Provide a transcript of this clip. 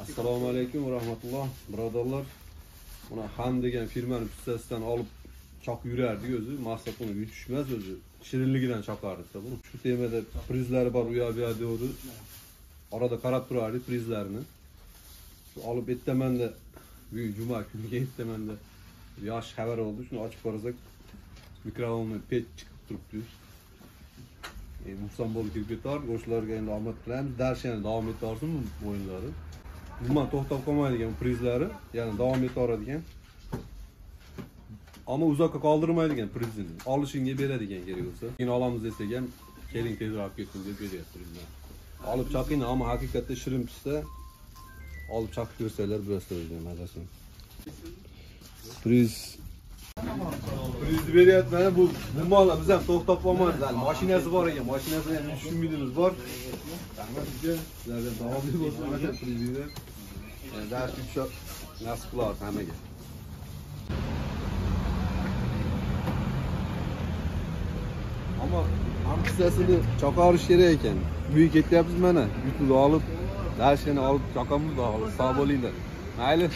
Assalomu alaykum va rahmatulloh birodarlar. Buna Ham degan firmaning pistasidan olib choq yurardik o'zi. Maqsad uni yutishmas o'zi. Shirinligidan choqardik buni. Shu temada prizlari bor, u yoq bu yoq devdi. Orada qarab turardik prizlarini. Shu olib ettamanda bu juma kuniga ettamanda yosh xabar oldi. Shuni ochib ko'rsak mikrofondan pech chiqib turibdi. Muhsan bo'lib kirib ketardik. O'shalarga endi omad tilaymiz. Darshani davom ettirsin bu o'yinlari. Umuman to'xtab qolmaydigan prizlari, ya'ni davom etaveradigan. Ammo uzoqqa qoldirmaydigan prizni. Olishingga beradigan kerak bo'lsa. Keyin olamiz desak ham, keling tezroq keting deb beryapti prizlar. Olib chaqing, ammo haqiqatda shirin pista olib chaqib ko'rsanglar bilasizlar mazasini. Priz beryapman. Bu mallar biz ham to'xtab qolmaymiz. Mashinasi bor ekan, mashinasi ham 3 umidimiz bor. Rahmat sizga. Sizlardan davomli bo'lsin mana prizlar. Dars yukshab nasib qiladi hammaga. Ammo hammasini choqarish kerak ekan. Buyi ketyapmiz mana. Yutib olib, darshini olib choqamiz, sog' bo'linglar. Mayli.